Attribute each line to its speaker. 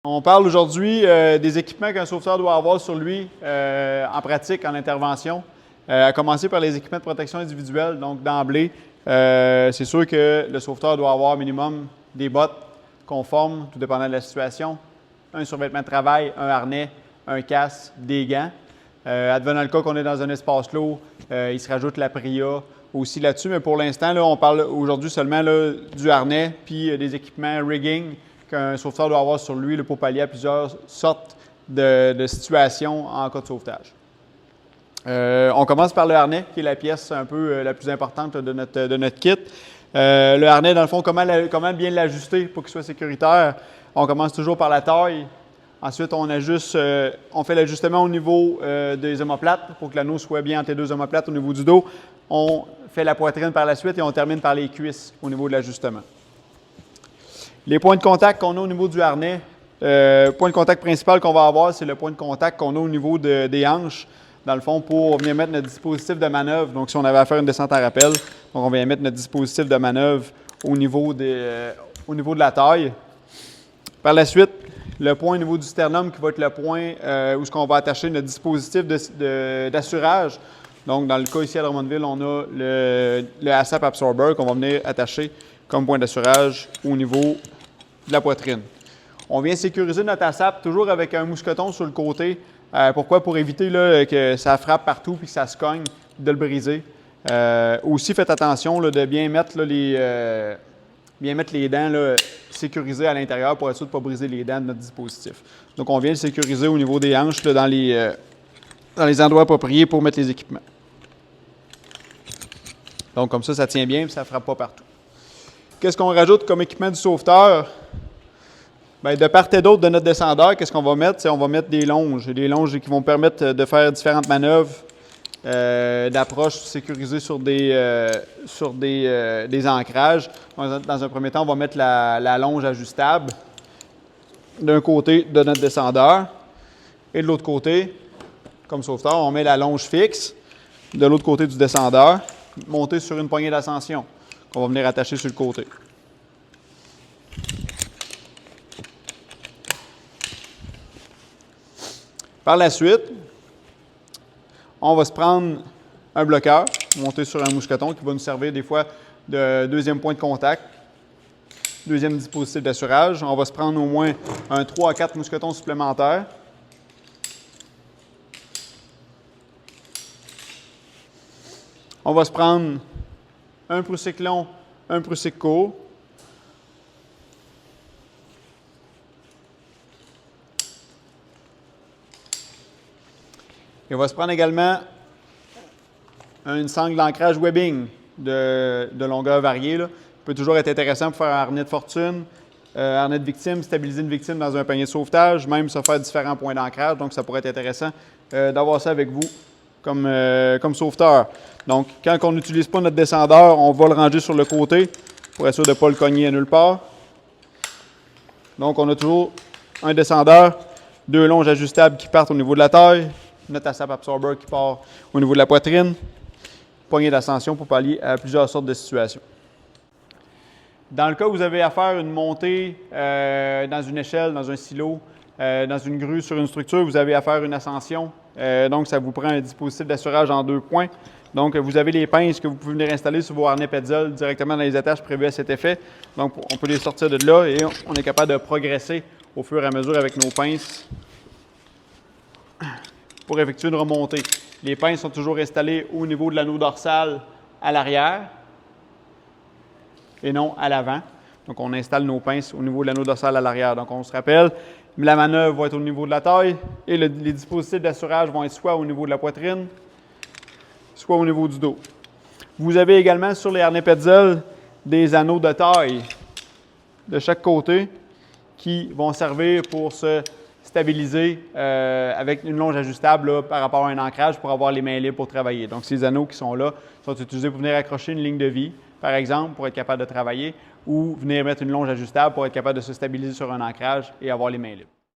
Speaker 1: On parle aujourd'hui des équipements qu'un sauveteur doit avoir sur lui en pratique, en intervention, à commencer par les équipements de protection individuelle. Donc, d'emblée, c'est sûr que le sauveteur doit avoir minimum des bottes conformes, tout dépendant de la situation, un survêtement de travail, un harnais, un casque, des gants. Advenant le cas qu'on est dans un espace clos, il se rajoute la PRIA aussi là-dessus, mais pour l'instant, on parle aujourd'hui seulement là, du harnais puis des équipements rigging qu'un sauveteur doit avoir sur lui pour pallier à plusieurs sortes de situations en cas de sauvetage. On commence par le harnais, qui est la pièce un peu la plus importante de notre kit. Le harnais, dans le fond, comment bien l'ajuster pour qu'il soit sécuritaire? On commence toujours par la taille. Ensuite, on fait l'ajustement au niveau des omoplates pour que l'anneau soit bien entre les deux omoplates au niveau du dos. On fait la poitrine par la suite et on termine par les cuisses au niveau de l'ajustement. Les points de contact qu'on a au niveau du harnais, le point de contact principal qu'on va avoir, c'est le point de contact qu'on a au niveau des hanches, dans le fond, pour venir mettre notre dispositif de manœuvre. Donc, si on avait à faire une descente à rappel, donc on vient mettre notre dispositif de manœuvre au niveau de la taille. Par la suite, le point au niveau du sternum qui va être le point où on va attacher notre dispositif d'assurage. Donc, dans le cas ici à Drummondville, on a le ASAP Absorber qu'on va venir attacher comme point d'assurage au niveau de la poitrine. On vient sécuriser notre ASAP toujours avec un mousqueton sur le côté. Pourquoi? Pour éviter là, que ça frappe partout et que ça se cogne, de le briser. Aussi, faites attention là, de bien mettre les dents là, sécurisées à l'intérieur pour être sûr de ne pas briser les dents de notre dispositif. Donc, on vient le sécuriser au niveau des hanches là, dans les endroits appropriés pour mettre les équipements. Donc, comme ça tient bien et ça ne frappe pas partout. Qu'est-ce qu'on rajoute comme équipement du sauveteur? Bien, de part et d'autre de notre descendeur, qu'est-ce qu'on va mettre? On va mettre des longes. Des longes qui vont permettre de faire différentes manœuvres d'approche sécurisées sur des ancrages. Dans un premier temps, on va mettre la longe ajustable d'un côté de notre descendeur. Et de l'autre côté, comme sauveteur, on met la longe fixe de l'autre côté du descendeur, montée sur une poignée d'ascension qu'on va venir attacher sur le côté. Par la suite, on va se prendre un bloqueur, monté sur un mousqueton qui va nous servir des fois de deuxième point de contact, deuxième dispositif d'assurage. On va se prendre au moins un 3 à 4 mousquetons supplémentaires. On va se prendre un prussique long, un prussique court. Et on va se prendre également une sangle d'ancrage webbing de longueur variée. Là. Ça peut toujours être intéressant pour faire un harnais de fortune, harnais de victime, stabiliser une victime dans un panier de sauvetage, même se faire différents points d'ancrage. Donc, ça pourrait être intéressant d'avoir ça avec vous comme sauveteur. Donc, quand on n'utilise pas notre descendeur, on va le ranger sur le côté pour être sûr de ne pas le cogner à nulle part. Donc, on a toujours un descendeur, deux longes ajustables qui partent au niveau de la taille, notre ASAP Absorber qui part au niveau de la poitrine, poignée d'ascension pour pallier à plusieurs sortes de situations. Dans le cas où vous avez à faire une montée dans une échelle, dans un silo, dans une grue, sur une structure, vous avez à faire une ascension. Donc, ça vous prend un dispositif d'assurage en 2 points. Donc, vous avez les pinces que vous pouvez venir installer sur vos harnais Petzl directement dans les attaches prévues à cet effet. Donc, on peut les sortir de là et on est capable de progresser au fur et à mesure avec nos pinces pour effectuer une remontée. Les pinces sont toujours installées au niveau de l'anneau dorsal à l'arrière et non à l'avant. Donc, on installe nos pinces au niveau de l'anneau dorsal à l'arrière. Donc, on se rappelle, la manœuvre va être au niveau de la taille et les dispositifs d'assurage vont être soit au niveau de la poitrine, soit au niveau du dos. Vous avez également sur les harnais Petzl des anneaux de taille de chaque côté qui vont servir pour se stabiliser avec une longe ajustable là, par rapport à un ancrage pour avoir les mains libres pour travailler. Donc, ces anneaux qui sont là sont utilisés pour venir accrocher une ligne de vie, par exemple, pour être capable de travailler, ou venir mettre une longe ajustable pour être capable de se stabiliser sur un ancrage et avoir les mains libres.